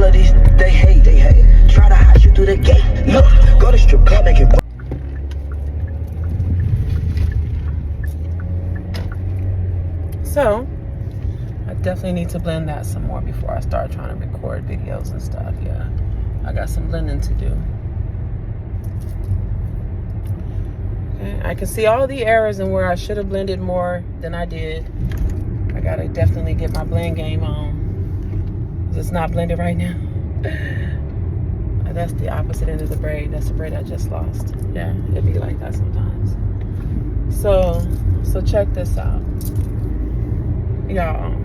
of these, they hate. Try to hide you through the gate. Look, go to strip club, make it. So, I definitely need to blend that some more before I start trying to record videos and stuff. Yeah, I got some blending to do. Okay, I can see all the errors and where I should have blended more than I did. I gotta definitely get my blend game on. It's not blended right now. That's the opposite end of the braid. That's the braid I just lost. Yeah, it'd be like that sometimes. So check this out, y'all.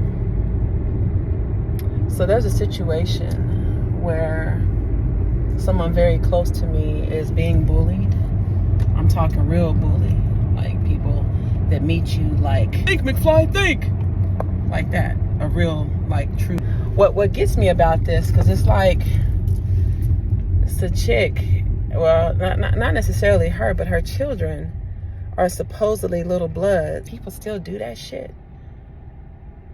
So there's a situation where someone very close to me is being bullied. I'm talking real bully, like people that meet you like, think McFly, think, like that. A real, like, true. What gets me about this, because it's like, it's a chick, well, not necessarily her, but her children are supposedly little blood. People still do that shit.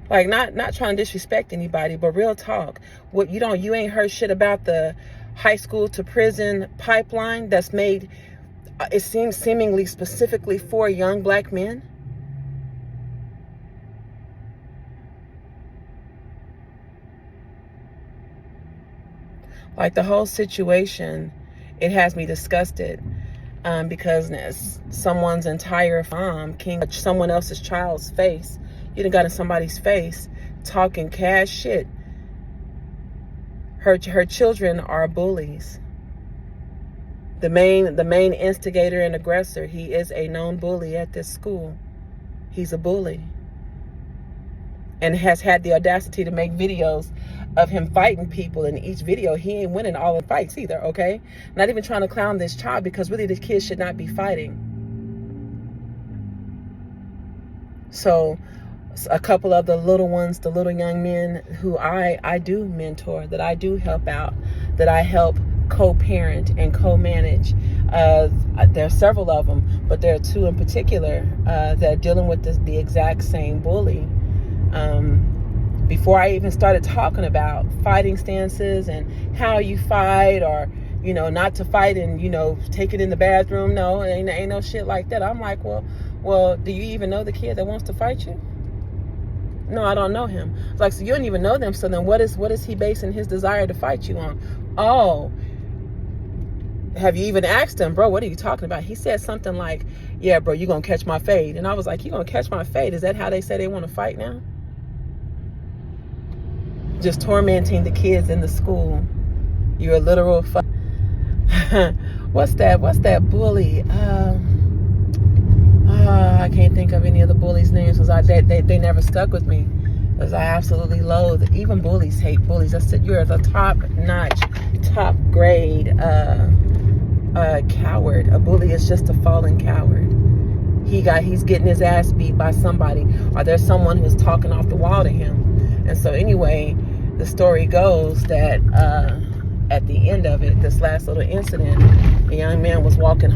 Like, not trying to disrespect anybody, but real talk. What you ain't heard shit about the high school to prison pipeline that's made, it seems seemingly specifically for young black men. Like, the whole situation, it has me disgusted, because someone's entire mom can touch someone else's child's face. You done got in somebody's face talking cash shit. Her children are bullies. The main instigator and aggressor, he is a known bully at this school. He's a bully. And has had the audacity to make videos of him fighting people. In each video, he ain't winning all the fights either, okay? Not even trying to clown this child, because really this kid should not be fighting. So a couple of the little ones, the little young men who I do mentor, that I do help out, that I help co-parent and co-manage. There are several of them, but there are two in particular that are dealing with the exact same bully. Before I even started talking about fighting stances and how you fight, or, not to fight and, take it in the bathroom. No, ain't no shit like that. I'm like, well, do you even know the kid that wants to fight you? No, I don't know him. It's like, so you don't even know them. So then what is he basing his desire to fight you on? Oh, have you even asked him, bro, what are you talking about? He said something like, yeah, bro, you gonna catch my fade. And I was like, you gonna catch my fade? Is that how they say they want to fight now? Just tormenting the kids in the school. You're a literal what's that bully? I can't think of any of the bullies' names, because they never stuck with me, because I absolutely loathe. Even bullies hate bullies. I said, you're the top-notch, top-grade coward. A bully is just a fallen coward. He's getting his ass beat by somebody, or there's someone who's talking off the wall to him. And so anyway, the story goes that at the end of it, this last little incident, a young man was walking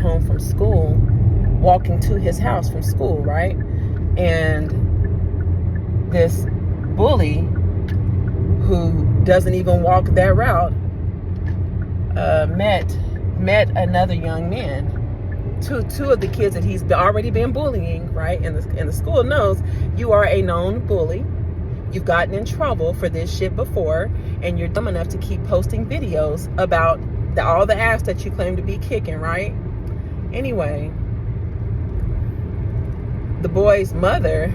to his house from school, right? And this bully, who doesn't even walk that route, met another young man. Two of the kids that he's already been bullying, right? And the school knows you are a known bully. You've gotten in trouble for this shit before, and you're dumb enough to keep posting videos about all the ass that you claim to be kicking, right? Anyway, the boy's mother,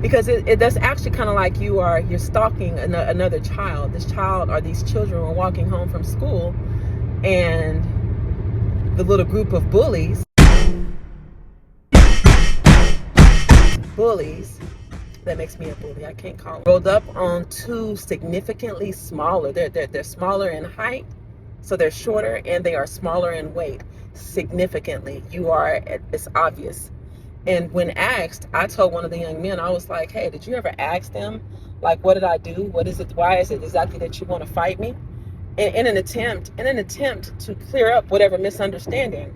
because that's actually kind of like you're stalking another child. This child, or these children, were walking home from school, and the little group of bullies, that makes me a bully, I can't call them, rolled up on two significantly smaller, they're smaller in height, so they're shorter, and they are smaller in weight, significantly. It's obvious. And when asked, I told one of the young men, I was like, hey, did you ever ask them, like, what did I do? What is it? Why is it exactly that you want to fight me? In an attempt to clear up whatever misunderstanding.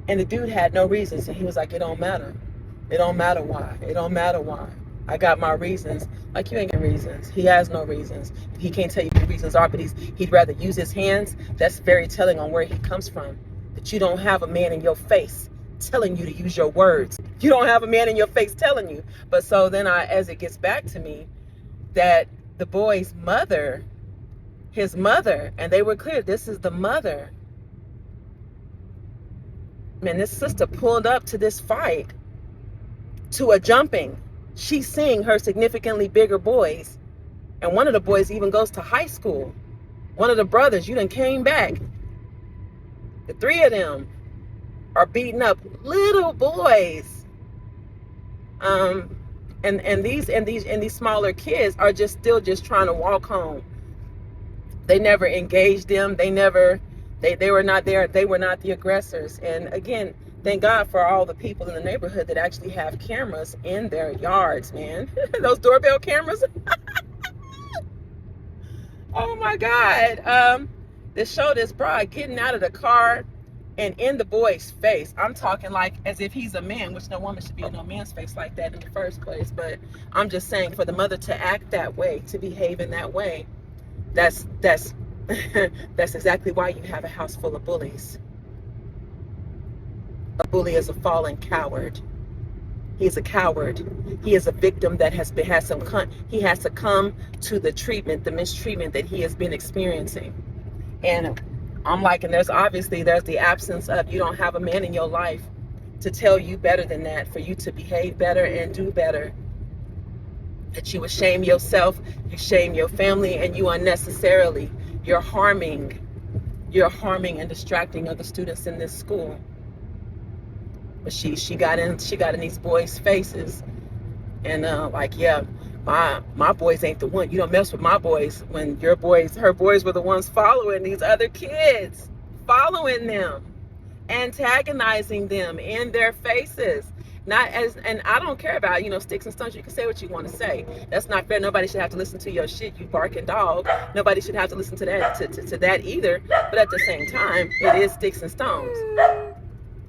And the dude had no reason. So he was like, it don't matter. It don't matter why. It don't matter why. I got my reasons. Like, you ain't got reasons. He has no reasons. He can't tell you what the reasons are, but he'd rather use his hands. That's very telling on where he comes from. That you don't have a man in your face telling you to use your words. You don't have a man in your face telling you. But so then as it gets back to me, that the boy's mother, his mother, and they were clear, this is the mother. Man, this sister pulled up to this fight, to a jumping. She's seeing her significantly bigger boys. And one of the boys even goes to high school. One of the brothers, you done came back. The three of them are beating up little boys. And these smaller kids are still trying to walk home. They never engaged them. They were not there. They were not the aggressors. And again, thank God for all the people in the neighborhood that actually have cameras in their yards, man. Those doorbell cameras. Oh my God. They showed this broad getting out of the car and in the boy's face. I'm talking like as if he's a man, which no woman should be in no man's face like that in the first place. But I'm just saying, for the mother to act that way, to behave in that way, that's that's exactly why you have a house full of bullies. A bully is a fallen coward. He is a coward. He is a victim that he has succumbed to the mistreatment that he has been experiencing. And I'm like, and there's the absence of, you don't have a man in your life to tell you better than that, for you to behave better and do better. That you would shame yourself, you shame your family, and you're harming and distracting other students in this school. But she got in these boys' faces, and like, yeah, my boys ain't the one. You don't mess with my boys, when her boys were the ones following these other kids, following them, antagonizing them in their faces. And I don't care about, sticks and stones. You can say what you want to say. That's not fair. Nobody should have to listen to your shit, you barking dog. Nobody should have to listen to that to that either. But at the same time, it is sticks and stones.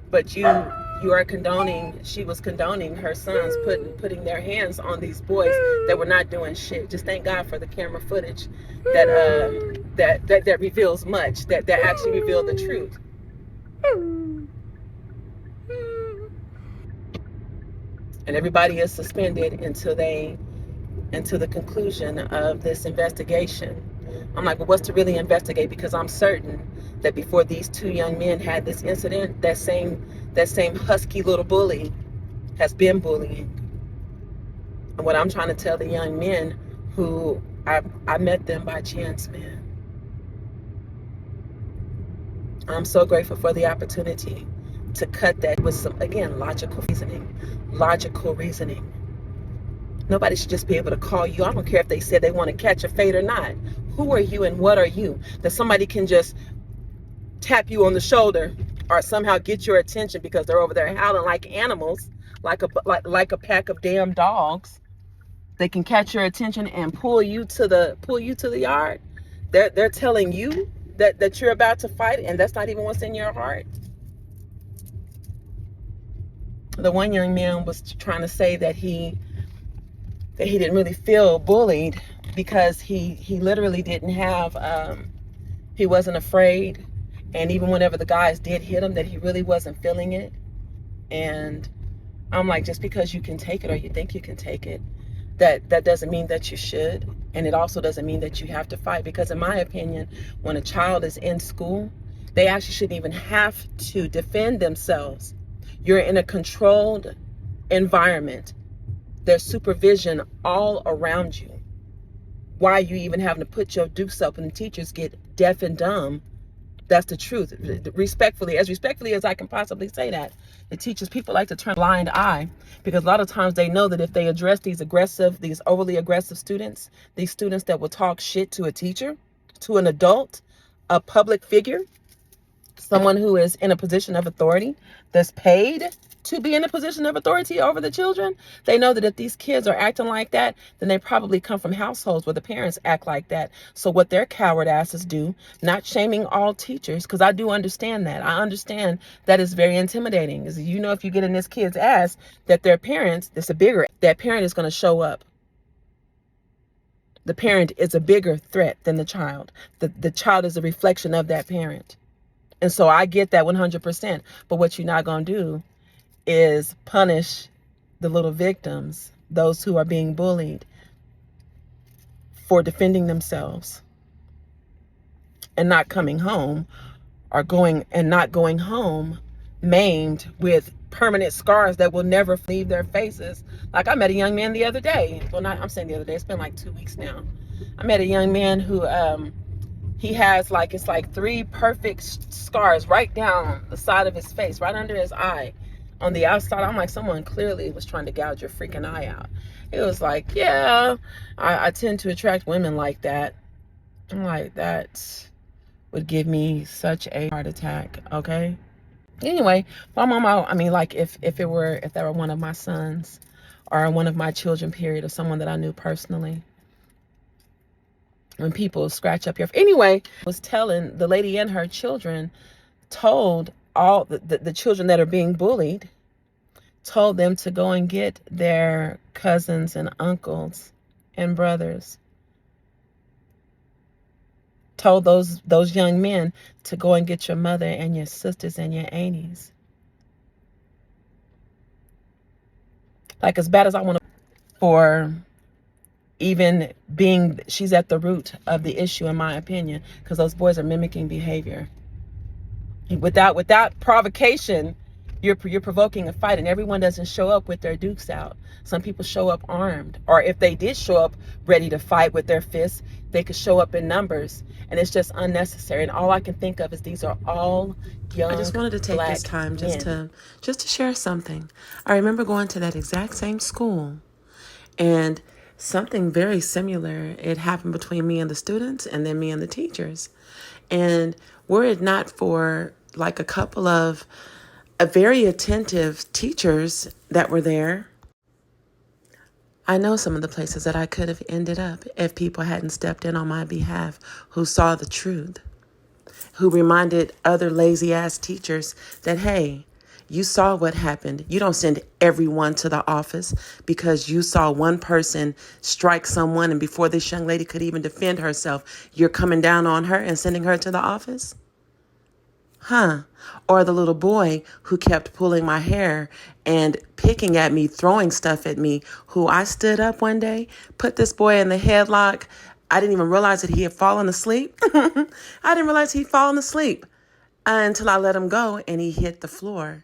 But she was condoning her sons putting their hands on these boys that were not doing shit. Just thank God for the camera footage that reveals much, that actually revealed the truth. And everybody is suspended until the conclusion of this investigation. I'm like, well, what's to really investigate? Because I'm certain that before these two young men had this incident, that same husky little bully has been bullying. And what I'm trying to tell the young men who I met them by chance, man. I'm so grateful for the opportunity to cut that with some, again, logical reasoning. Nobody should just be able to call you. I don't care if they said they want to catch a fade or not. Who are you and what are you? That somebody can just tap you on the shoulder or somehow get your attention because they're over there howling like animals, like a pack of damn dogs. They can catch your attention and pull you to the yard. They're telling you that you're about to fight, and that's not even what's in your heart. The one young man was trying to say that he didn't really feel bullied because he literally didn't have, he wasn't afraid. And even whenever the guys did hit him, that he really wasn't feeling it. And I'm like, just because you can take it or you think you can take it, that doesn't mean that you should. And it also doesn't mean that you have to fight. Because in my opinion, when a child is in school, they actually shouldn't even have to defend themselves. You're in a controlled environment. There's supervision all around you. Why are you even having to put your dukes up and the teachers get deaf and dumb? That's the truth. Respectfully as I can possibly say that. The teachers, people like to turn a blind eye because a lot of times they know that if they address these overly aggressive students, these students that will talk shit to a teacher, to an adult, a public figure, someone who is in a position of authority, that's paid to be in a position of authority over the children, they know that if these kids are acting like that, then they probably come from households where the parents act like that. So what their coward asses do, not shaming all teachers, because I do understand that. I understand that is very intimidating. Is, you know, if you get in this kid's ass, that their parents, that parent is going to show up. The parent is a bigger threat than the child. The child is a reflection of that parent. And so I get that 100%. But what you're not going to do is punish the little victims, those who are being bullied, for defending themselves and not coming home, or not going home maimed with permanent scars that will never leave their faces. Like, I met a young man the other day. Well, I'm saying the other day, it's been like 2 weeks now. I met a young man who he has it's like 3 perfect scars right down the side of his face, right under his eye. On the outside, I'm like, someone clearly was trying to gouge your freaking eye out. It was like, yeah, I tend to attract women like that. I'm like, that would give me such a heart attack, okay? Anyway, my mom, I mean, like, if that were one of my sons or one of my children, period, or someone that I knew personally, when people scratch up your... Anyway, was telling the lady and her children, told all the children that are being bullied, told them to go and get their cousins and uncles and brothers. Told those young men to go and get your mother and your sisters and your aunties. Like, as bad as I want to, for even being, she's at the root of the issue, in my opinion, because those boys are mimicking behavior. Without provocation, you're provoking a fight, and everyone doesn't show up with their dukes out. Some people show up armed, or if they did show up ready to fight with their fists, they could show up in numbers, and it's just unnecessary. And all I can think of is these are all young. I just wanted to take this time just to share something. I remember going to that exact same school, and something very similar, it happened between me and the students, and then me and the teachers. And were it not for like a couple of very attentive teachers that were there, I know some of the places that I could have ended up if people hadn't stepped in on my behalf, who saw the truth, who reminded other lazy ass teachers that, hey, you saw what happened. You don't send everyone to the office because you saw one person strike someone, and before this young lady could even defend herself, you're coming down on her and sending her to the office? Huh? Or the little boy who kept pulling my hair and picking at me, throwing stuff at me, who I stood up one day, put this boy in the headlock. I didn't even realize that he had fallen asleep. I didn't realize he'd fallen asleep until I let him go, and he hit the floor.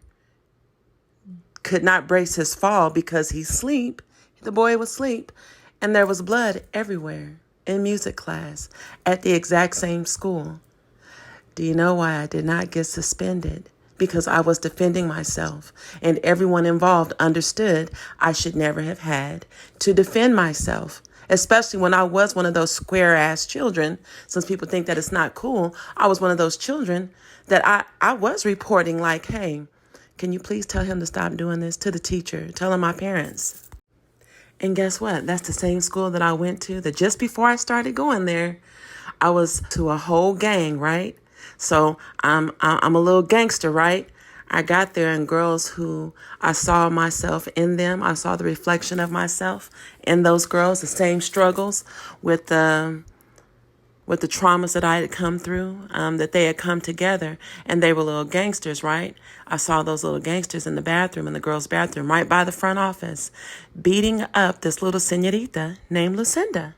Could not brace his fall because he's asleep. The boy was asleep, and there was blood everywhere in music class at the exact same school. Do you know why I did not get suspended? Because I was defending myself, and everyone involved understood I should never have had to defend myself, especially when I was one of those square-ass children. Since people think that it's not cool, I was one of those children that I was reporting like, hey, can you please tell him to stop doing this, to the teacher, telling my parents. And guess what? That's the same school that I went to, that just before I started going there, I was to a whole gang, right? So I'm a little gangster, right? I got there, and girls who I saw myself in them, I saw the reflection of myself in those girls, the same struggles with the traumas that I had come through, that they had come together, and they were little gangsters, right? I saw those little gangsters in the bathroom, in the girls' bathroom, right by the front office, beating up this little señorita named Lucinda.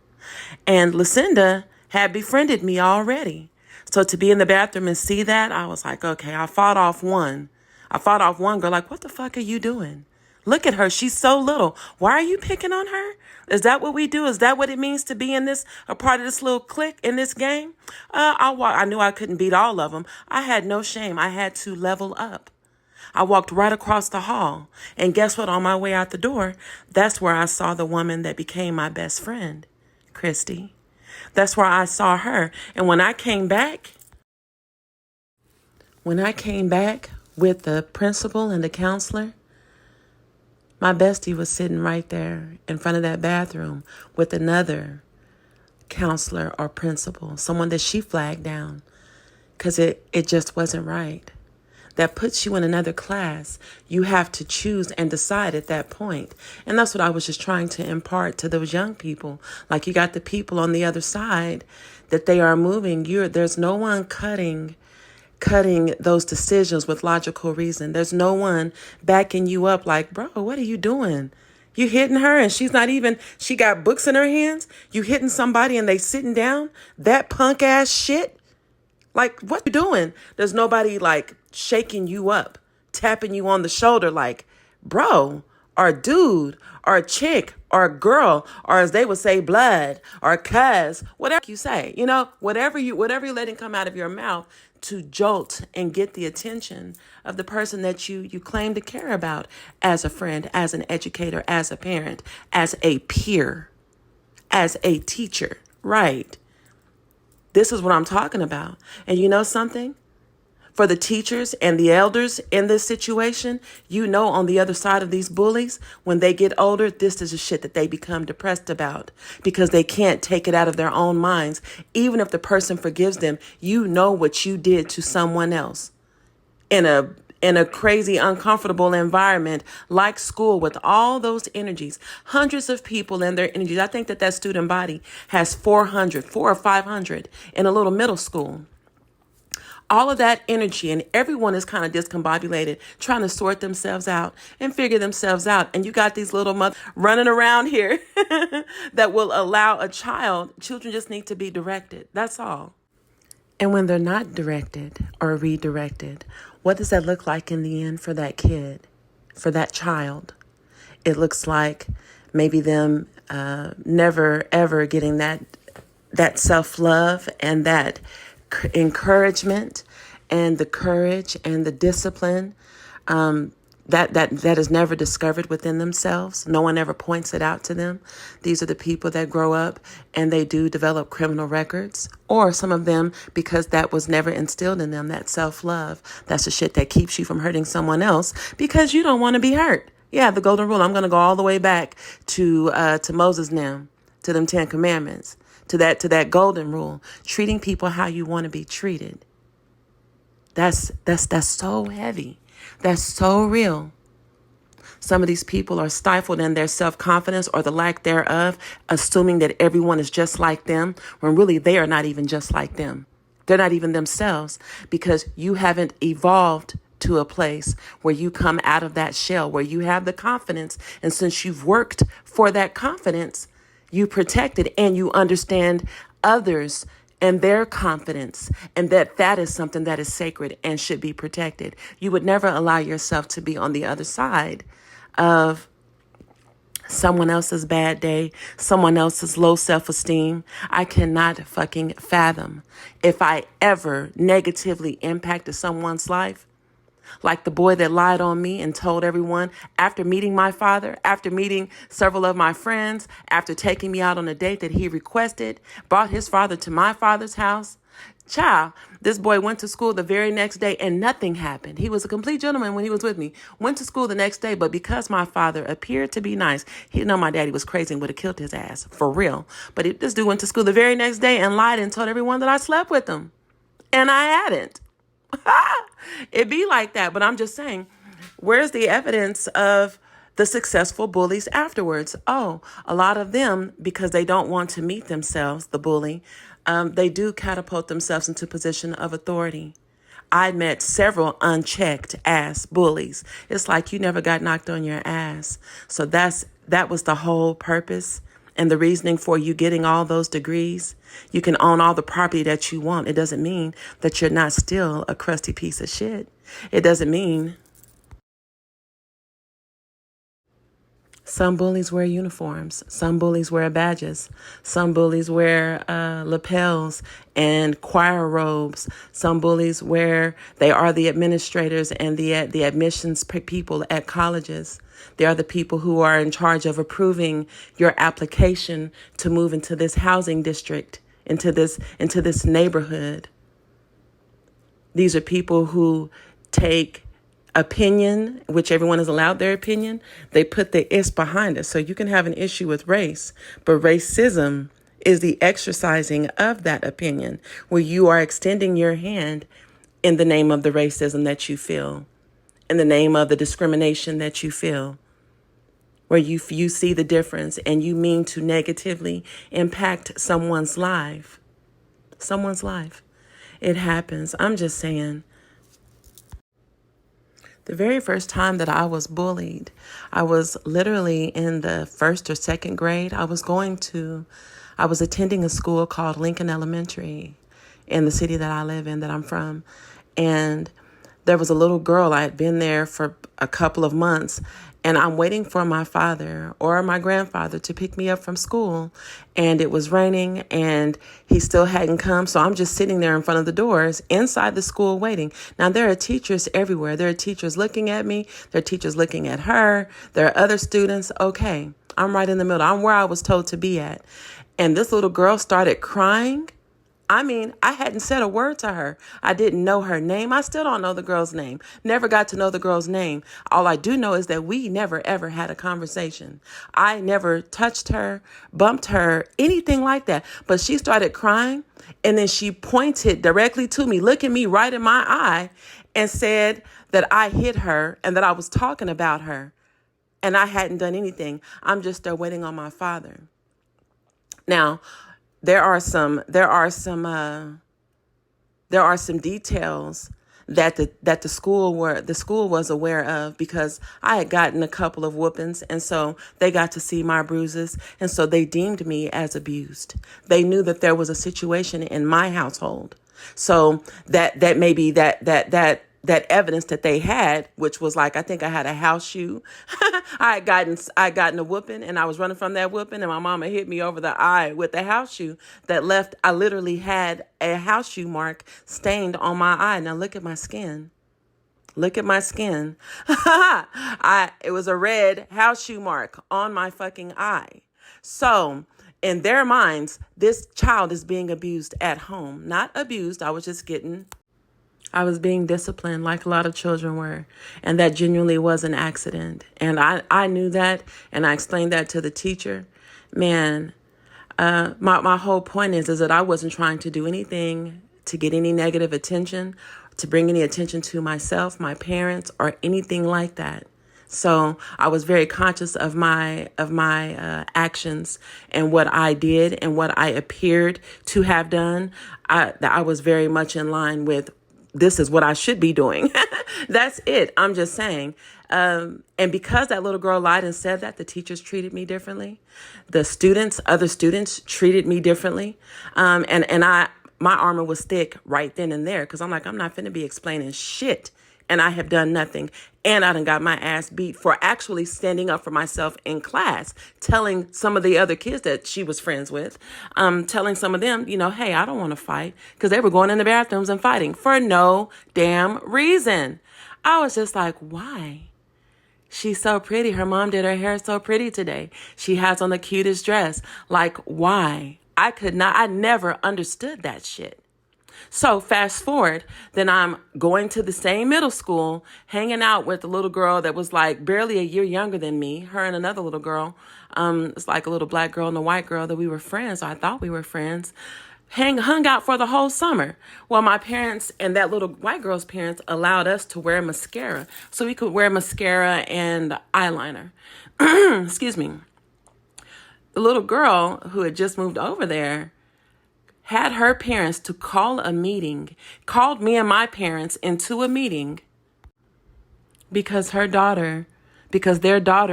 And Lucinda had befriended me already. So to be in the bathroom and see that, I was like, okay, I fought off one girl, like, what the fuck are you doing? Look at her. She's so little. Why are you picking on her? Is that what we do? Is that what it means to be a part of this little clique in this game? I knew I couldn't beat all of them. I had no shame. I had to level up. I walked right across the hall, and guess what? On my way out the door, that's where I saw the woman that became my best friend, Christy. That's where I saw her. And when I came back with the principal and the counselor, My bestie was sitting right there in front of that bathroom with another counselor or principal, someone that she flagged down because it just wasn't right. That puts you in another class. You have to choose and decide at that point. And that's what I was just trying to impart to those young people. Like, you got the people on the other side that they are moving. There's no one cutting those decisions with logical reason. There's no one backing you up like, bro, what are you doing? You hitting her and she got books in her hands. You hitting somebody and they sitting down. That punk ass shit. Like, what you doing? There's nobody like shaking you up, tapping you on the shoulder like, bro, or dude, or chick, or girl, or as they would say, blood, or cuz, whatever you say, whatever you're letting come out of your mouth to jolt and get the attention of the person that you claim to care about as a friend, as an educator, as a parent, as a peer, as a teacher, right? This is what I'm talking about. And you know something? For the teachers and the elders in this situation, on the other side of these bullies, when they get older, this is the shit that they become depressed about because they can't take it out of their own minds. Even if the person forgives them, what you did to someone else in a crazy, uncomfortable environment like school with all those energies, hundreds of people and their energies. I think that student body has 400 or 500 in a little middle school. All of that energy, and everyone is kind of discombobulated, trying to sort themselves out and figure themselves out. And you got these little mothers running around here that will allow children just need to be directed. That's all. And when they're not directed or redirected, what does that look like in the end for that kid, for that child? It looks like maybe them never, ever getting that self-love and that encouragement and the courage and the discipline that is never discovered within themselves. No one ever points it out to them. These are the people that grow up and they do develop criminal records, or some of them because that was never instilled in them, that self-love. That's the shit that keeps you from hurting someone else because you don't want to be hurt. Yeah, the golden rule. I'm going to go all the way back to Moses now, to them 10 commandments. To that golden rule, treating people how you want to be treated. That's so heavy. That's so real. Some of these people are stifled in their self-confidence or the lack thereof, assuming that everyone is just like them, when really they are not even just like them. They're not even themselves because you haven't evolved to a place where you come out of that shell, where you have the confidence. And since you've worked for that confidence, you protect it and you understand others and their confidence, and that is something that is sacred and should be protected. You would never allow yourself to be on the other side of someone else's bad day, someone else's low self-esteem. I cannot fucking fathom if I ever negatively impacted someone's life. Like the boy that lied on me and told everyone after meeting my father, after meeting several of my friends, after taking me out on a date that he requested, brought his father to my father's house. Child, this boy went to school the very next day and nothing happened. He was a complete gentleman when he was with me. Went to school the next day, but because my father appeared to be nice, my daddy was crazy and would have killed his ass, for real. But this dude went to school the very next day and lied and told everyone that I slept with him. And I hadn't. It be like that, but I'm just saying, where's the evidence of the successful bullies afterwards? Oh, a lot of them, because they don't want to meet themselves, the bully, they do catapult themselves into a position of authority. I met several unchecked ass bullies. It's like you never got knocked on your ass. So that was the whole purpose and the reasoning for you getting all those degrees. You can own all the property that you want. It doesn't mean that you're not still a crusty piece of shit. It doesn't mean. Some bullies wear uniforms. Some bullies wear badges. Some bullies wear lapels and choir robes. Some bullies they are the administrators and the admissions people at colleges. They are the people who are in charge of approving your application to move into this housing district, into this neighborhood. These are people who take opinion, which everyone is allowed their opinion, they put the "is" behind it. So you can have an issue with race, but racism is the exercising of that opinion, where you are extending your hand in the name of the racism that you feel, in the name of the discrimination that you feel, where you see the difference and you mean to negatively impact someone's life. Someone's life. It happens. I'm just saying. The very first time that I was bullied, I was literally in the first or second grade. I was attending a school called Lincoln Elementary in the city that I live in, that I'm from. And there was a little girl. I had been there for a couple of months, and I'm waiting for my father or my grandfather to pick me up from school. And it was raining and he still hadn't come. So I'm just sitting there in front of the doors inside the school waiting. Now, there are teachers everywhere. There are teachers looking at me. There are teachers looking at her. There are other students. Okay, I'm right in the middle. I'm where I was told to be at. And this little girl started crying. I mean, I hadn't said a word to her. I didn't know her name. I still don't know the girl's name. Never got to know the girl's name. All I do know is that we never, ever had a conversation. I never touched her, bumped her, anything like that. But she started crying, and then she pointed directly to me, looking me right in my eye, and said that I hit her and that I was talking about her. And I hadn't done anything. I'm just there waiting on my father. Now, there are some details that the school was aware of, because I had gotten a couple of whoopings, and so they got to see my bruises, and so they deemed me as abused. They knew that there was a situation in my household, so that maybe that evidence that they had, which was like, I think I had a house shoe. I had gotten a whooping, and I was running from that whooping, and my mama hit me over the eye with the house shoe that left. I literally had a house shoe mark stained on my eye. Now look at my skin. Look at my skin. It was a red house shoe mark on my fucking eye. So in their minds, this child is being abused at home. Not abused. I was being disciplined like a lot of children were. And that genuinely was an accident. And I knew that, and I explained that to the teacher. Man, my whole point is that I wasn't trying to do anything to get any negative attention, to bring any attention to myself, my parents, or anything like that. So I was very conscious of my actions and what I did and what I appeared to have done. I was very much in line with, this is what I should be doing. That's it. I'm just saying. And because that little girl lied and said that, the teachers treated me differently. Other students treated me differently. My armor was thick right then and there, because I'm like, I'm not finna be explaining shit, and I have done nothing. And I done got my ass beat for actually standing up for myself in class, telling some of the other kids that she was friends with, telling some of them, hey, I don't want to fight, because they were going in the bathrooms and fighting for no damn reason. I was just like, why? She's so pretty. Her mom did her hair so pretty today. She has on the cutest dress. Like, why? I never understood that shit. So fast forward, then I'm going to the same middle school, hanging out with a little girl that was like barely a year younger than me, her and another little girl. It's like a little black girl and a white girl that we were friends. I thought we were friends. Hung out for the whole summer. Well, my parents and that little white girl's parents allowed us to wear mascara. So we could wear mascara and eyeliner. Excuse me. The little girl who had just moved over there had her parents to call a meeting, called me and my parents into a meeting because their daughter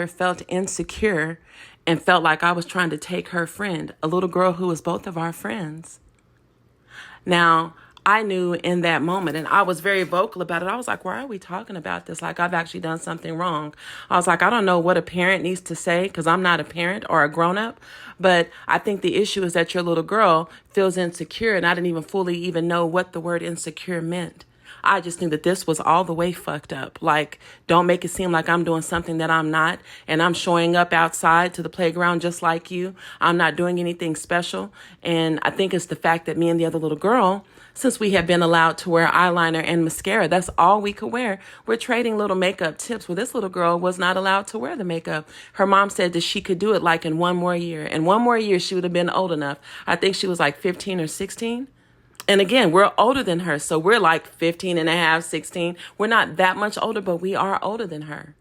felt insecure and felt like I was trying to take her friend, a little girl who was both of our friends. Now, I knew in that moment, and I was very vocal about it. I was like, why are we talking about this? Like, I've actually done something wrong. I was like, I don't know what a parent needs to say, because I'm not a parent or a grown-up. But I think the issue is that your little girl feels insecure, and I didn't even fully know what the word insecure meant. I just think that this was all the way fucked up. Like, don't make it seem like I'm doing something that I'm not, and I'm showing up outside to the playground just like you. I'm not doing anything special. And I think it's the fact that me and the other little girl, since we have been allowed to wear eyeliner and mascara, that's all we could wear. We're trading little makeup tips. Well, this little girl was not allowed to wear the makeup. Her mom said that she could do it like in one more year. In one more year, she would have been old enough. I think she was like 15 or 16. And again, we're older than her. So we're like 15 and a half, 16. We're not that much older, but we are older than her.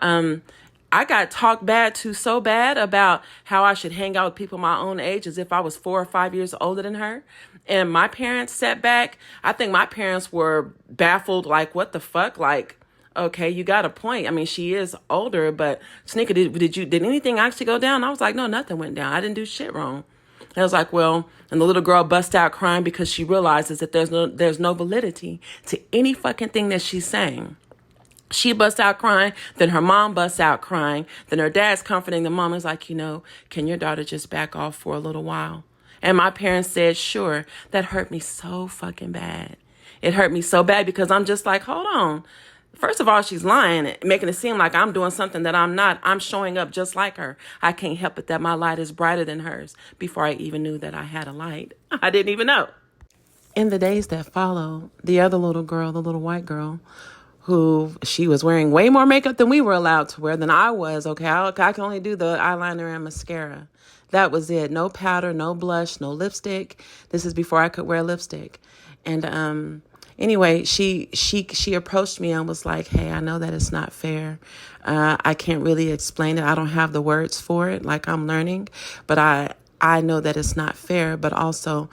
I got talked bad to so bad about how I should hang out with people my own age as if I was 4 or 5 years older than her. And my parents sat back. I think my parents were baffled, like, what the fuck? Like, okay, you got a point. I mean, she is older, but Sneaker, did anything actually go down? I was like, no, nothing went down. I didn't do shit wrong. And I was like, well, and the little girl bust out crying because she realizes that there's no validity to any fucking thing that she's saying. She busts out crying, then her mom busts out crying, then her dad's comforting the mom. Is like, can your daughter just back off for a little while? And my parents said, sure. That hurt me so fucking bad. It hurt me so bad because I'm just like, hold on. First of all, she's lying, making it seem like I'm doing something that I'm not. I'm showing up just like her. I can't help it that my light is brighter than hers. Before I even knew that I had a light, I didn't even know. In the days that follow, the other little girl, the little white girl, who she was wearing way more makeup than we were allowed to wear than I was. Okay, I can only do the eyeliner and mascara. That was it. No powder, no blush, no lipstick. This is before I could wear lipstick. And anyway, she approached me and was like, hey, I know that it's not fair. I can't really explain it. I don't have the words for it, like I'm learning, but I know that it's not fair, but also,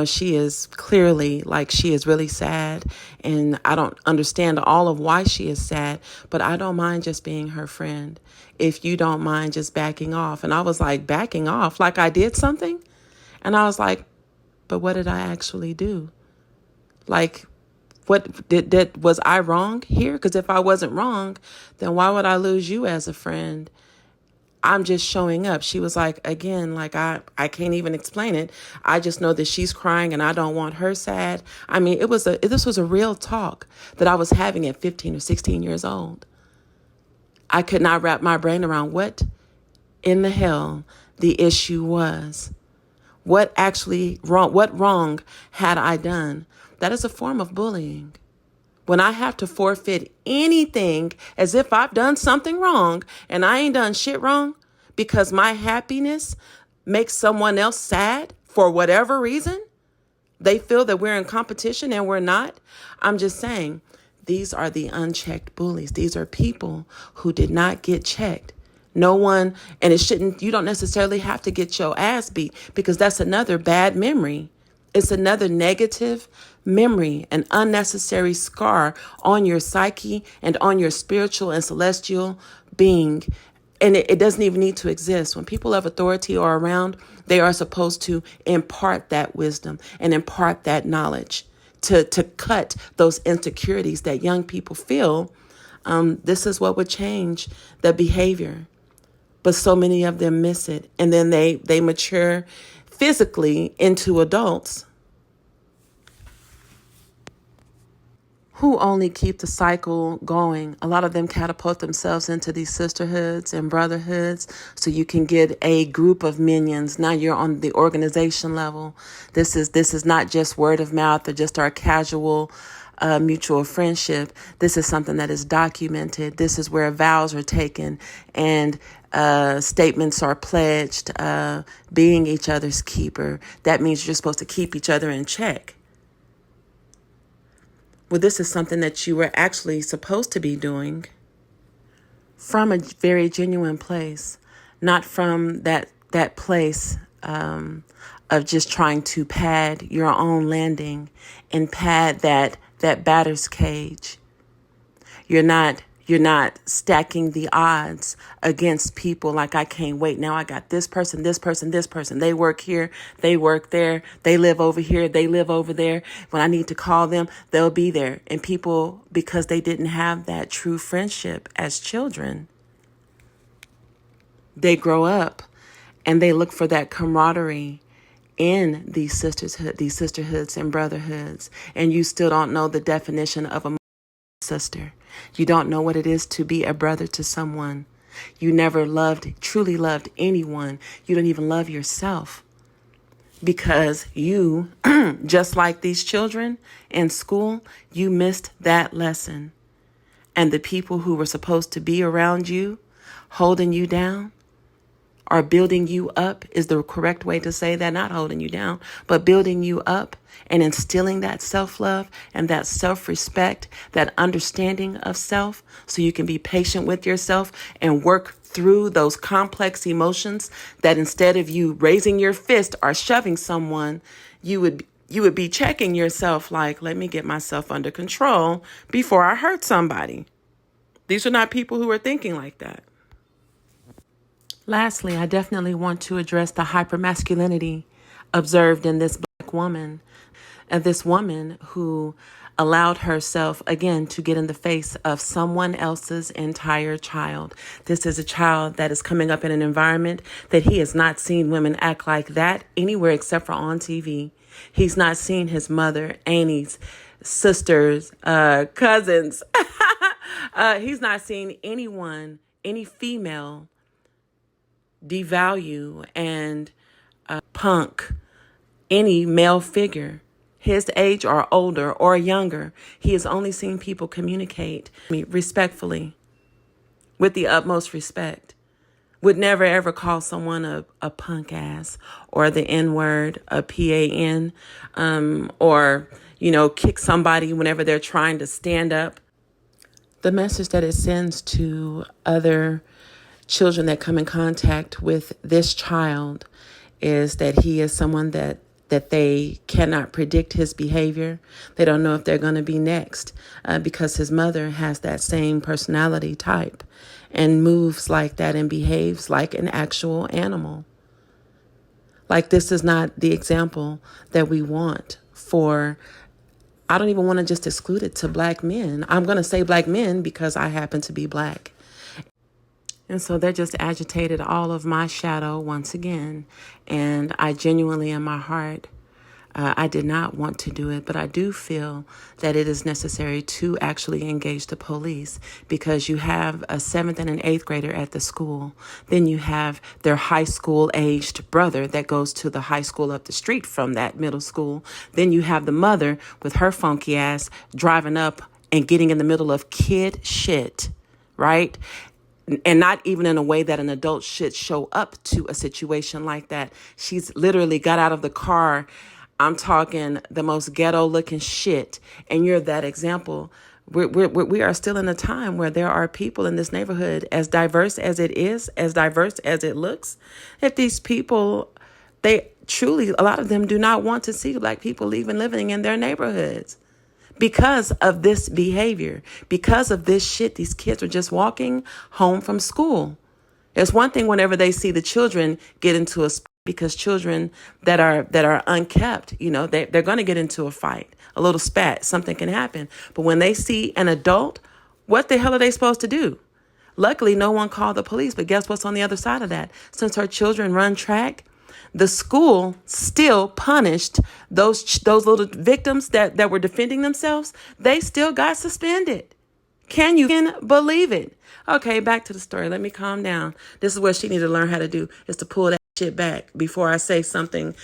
she is clearly, like, she is really sad, and I don't understand all of why she is sad, but I don't mind just being her friend if you don't mind just backing off. And I was like, backing off? Like I did something? And I was like, but what did I actually do? Like, was I wrong here? Because if I wasn't wrong, then why would I lose you as a friend? I'm just showing up. She was like, again, like I can't even explain it. I just know that she's crying and I don't want her sad. I mean, this was a real talk that I was having at 15 or 16 years old. I could not wrap my brain around what in the hell the issue was. What wrong had I done? That is a form of bullying. When I have to forfeit anything as if I've done something wrong and I ain't done shit wrong because my happiness makes someone else sad for whatever reason, they feel that we're in competition and we're not. I'm just saying, these are the unchecked bullies. These are people who did not get checked. No one, and you don't necessarily have to get your ass beat because that's another bad memory. It's another negative memory, an unnecessary scar on your psyche and on your spiritual and celestial being. And it doesn't even need to exist. When people of authority are around, they are supposed to impart that wisdom and impart that knowledge to cut those insecurities that young people feel. This is what would change the behavior. But so many of them miss it. And then they mature physically into adults who only keep the cycle going. A lot of them catapult themselves into these sisterhoods and brotherhoods so you can get a group of minions. Now you're on the organization level. This is not just word of mouth or just our casual mutual friendship. This is something that is documented. This is where vows are taken and statements are pledged, being each other's keeper. That means you're supposed to keep each other in check. Well, this is something that you were actually supposed to be doing from a very genuine place, not from that place of just trying to pad your own landing and pad that batter's cage. You're not stacking the odds against people like, I can't wait. Now I got this person. They work here. They work there. They live over here. They live over there. When I need to call them, they'll be there. And people, because they didn't have that true friendship as children, they grow up and they look for that camaraderie in these sisterhoods and brotherhoods, and you still don't know the definition of a sister. You don't know what it is to be a brother to someone. You never truly loved anyone. You don't even love yourself, because you, just like these children in school, you missed that lesson. And the people who were supposed to be around you, holding you down, or building you up is the correct way to say that, not holding you down, but building you up and instilling that self-love and that self-respect, that understanding of self, so you can be patient with yourself and work through those complex emotions that instead of you raising your fist or shoving someone, you would be checking yourself like, let me get myself under control before I hurt somebody. These are not people who are thinking like that. Lastly, I definitely want to address the hypermasculinity observed in this Black woman, and this woman who allowed herself, again, to get in the face of someone else's entire child. This is a child that is coming up in an environment that he has not seen women act like that anywhere except for on TV. He's not seen his mother, aunties, sisters, cousins. He's not seen anyone, any female, devalue and punk any male figure, his age or older or younger. He has only seen people communicate respectfully, with the utmost respect. Would never ever call someone a punk ass or the N-word, a PAN, or, kick somebody whenever they're trying to stand up. The message that it sends to other children that come in contact with this child is that he is someone that they cannot predict his behavior. They don't know if they're going to be next, because his mother has that same personality type and moves like that and behaves like an actual animal. Like, this is not the example that we want for, I don't even want to just exclude it to Black men. I'm going to say Black men because I happen to be Black. And so that just agitated all of my shadow once again. And I genuinely, in my heart, I did not want to do it, but I do feel that it is necessary to actually engage the police, because you have a 7th and an 8th grader at the school. Then you have their high school aged brother that goes to the high school up the street from that middle school. Then you have the mother with her funky ass driving up and getting in the middle of kid shit, right? And not even in a way that an adult should show up to a situation like that. She's literally got out of the car. I'm talking the most ghetto looking shit. And you're that example. We are still in a time where there are people in this neighborhood, as diverse as it is, as diverse as it looks, that these people, they truly, a lot of them do not want to see Black people even living in their neighborhoods. Because of this behavior, because of this shit, these kids are just walking home from school. It's one thing whenever they see the children get into a spot, because children that are unkept, they're going to get into a fight, a little spat, something can happen. But when they see an adult, what the hell are they supposed to do? Luckily, no one called the police. But guess what's on the other side of that? Since her children run track, the school still punished those little victims that were defending themselves. They still got suspended. Can you believe it? Okay, back to the story. Let me calm down. This is what she needs to learn how to do, is to pull that shit back before I say something.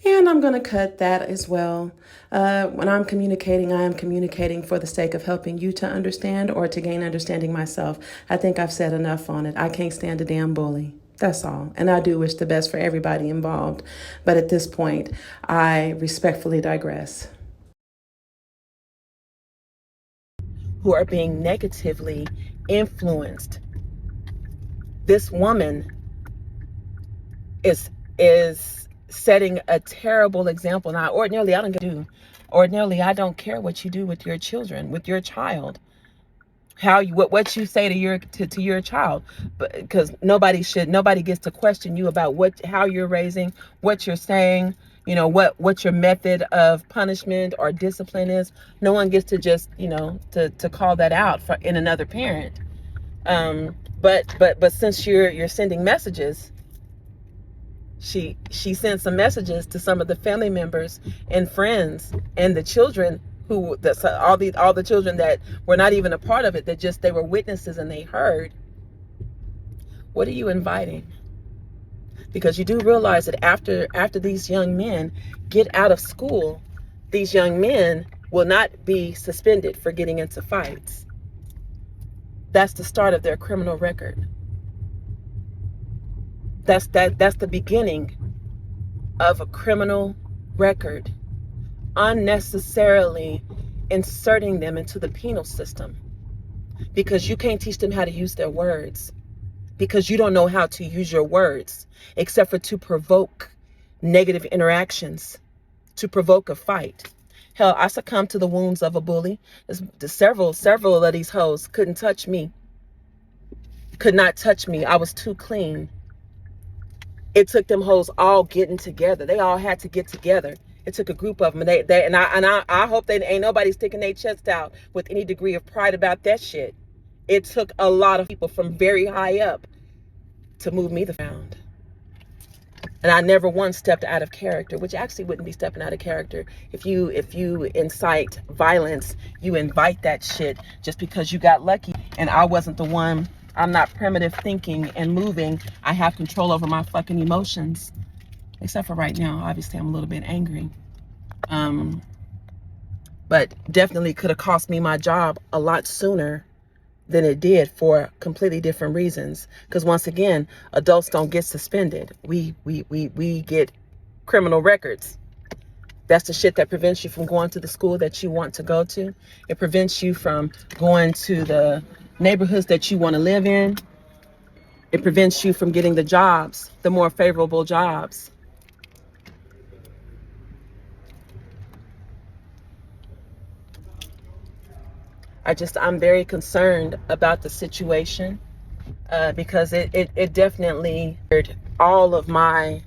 And I'm going to cut that as well. When I'm communicating, I am communicating for the sake of helping you to understand or to gain understanding myself. I think I've said enough on it. I can't stand a damn bully. That's all. And I do wish the best for everybody involved. But at this point, I respectfully digress. Who are being negatively influenced. This woman is setting a terrible example. Now, ordinarily, I don't care what you do with your children, with your child. What you say to your child, but because nobody gets to question you about how you're raising, what you're saying, what your method of punishment or discipline is. No one gets to just to call that out in another parent. But since you're sending messages, she sent some messages to some of the family members and friends and the children who all the children that were not even a part of it, that just they were witnesses and they heard. What are you inviting? Because you do realize that after these young men get out of school, these young men will not be suspended for getting into fights. That's the start of their criminal record. That's the beginning of a criminal record, unnecessarily inserting them into the penal system, because you can't teach them how to use their words, because you don't know how to use your words except for to provoke negative interactions, to provoke a fight. Hell, I succumbed to the wounds of a bully. Several of these hoes couldn't touch me, could not touch me. I was too clean. It took them hoes all getting together. They all had to get together. It took a group of them, and I hope they ain't nobody sticking their chest out with any degree of pride about that shit. It took a lot of people from very high up to move me the ground. And I never once stepped out of character, which actually wouldn't be stepping out of character. If you incite violence, you invite that shit just because you got lucky. And I wasn't the one. I'm not primitive thinking and moving. I have control over my fucking emotions. Except for right now. Obviously, I'm a little bit angry. But definitely could have cost me my job a lot sooner than it did for completely different reasons. Because once again, adults don't get suspended. We get criminal records. That's the shit that prevents you from going to the school that you want to go to. It prevents you from going to the neighborhoods that you want to live in. It prevents you from getting the jobs, the more favorable jobs. I'm very concerned about the situation because it definitely all of the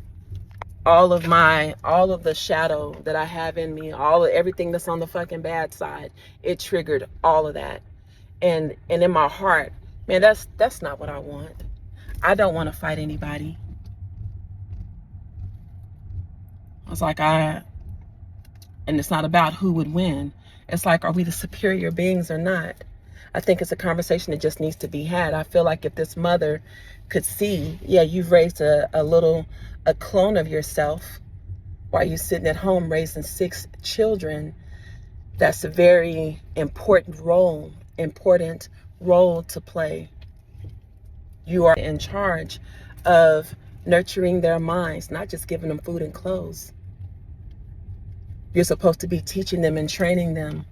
shadow that I have in me, everything that's on the fucking bad side. It triggered all of that, and in my heart, man, that's not what I want. I don't want to fight anybody. I was like, and it's not about who would win. It's like, are we the superior beings or not? I think it's a conversation that just needs to be had. I feel like if this mother could see, yeah, you've raised a clone of yourself while you're sitting at home raising 6 children. That's a very important role to play. You are in charge of nurturing their minds, not just giving them food and clothes. You're supposed to be teaching them and training them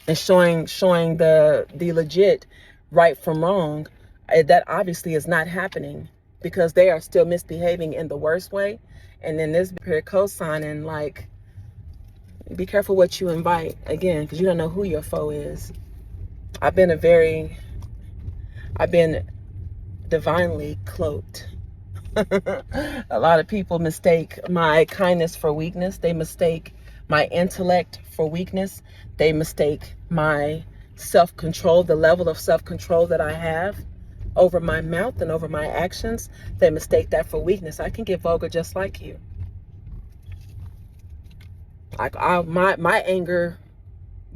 and showing the legit right from wrong. That obviously is not happening because they are still misbehaving in the worst way. And then this period co-signing, like, be careful what you invite, again, because you don't know who your foe is. I've been divinely cloaked. A lot of people mistake my kindness for weakness. They mistake my intellect for weakness. They mistake my self-control, the level of self-control that I have over my mouth and over my actions. They mistake that for weakness. I can get vulgar just like you. My anger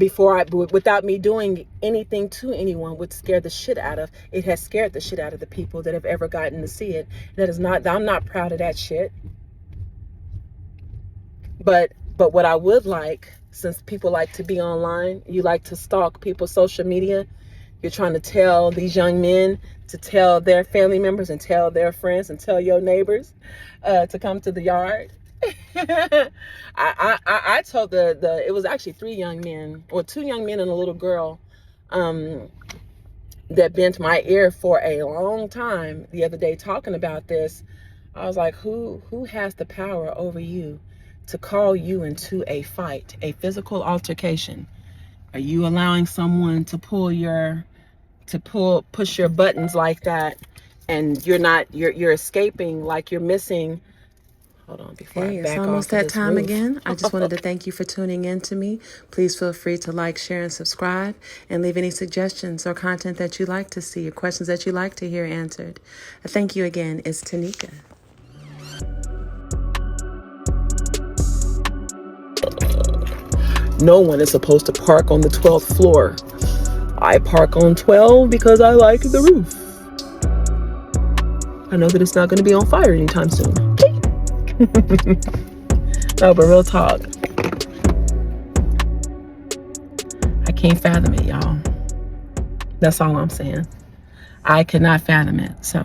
without me doing anything to anyone would scare the shit out of. It has scared the shit out of the people that have ever gotten to see it. I'm not proud of that shit. But what I would like, since people like to be online, you like to stalk people's social media, you're trying to tell these young men to tell their family members and tell their friends and tell your neighbors to come to the yard. I told it was actually 3 young men, or 2 young men and a little girl, that bent my ear for a long time the other day talking about this. I was like, who has the power over you to call you into a fight, a physical altercation? Are you allowing someone to push your buttons like that, and you're escaping, like you're missing? Hold on, before I back off. It's almost that time again. I just wanted to thank you for tuning in to me. Please feel free to like, share, and subscribe, and leave any suggestions or content that you'd like to see or questions that you'd like to hear answered. Thank you again. ItsTeneca. No one is supposed to park on the 12th floor. I park on 12 because I like the roof. I know that it's not going to be on fire anytime soon. No, but real talk. I can't fathom it, y'all. That's all I'm saying. I could not fathom it, so.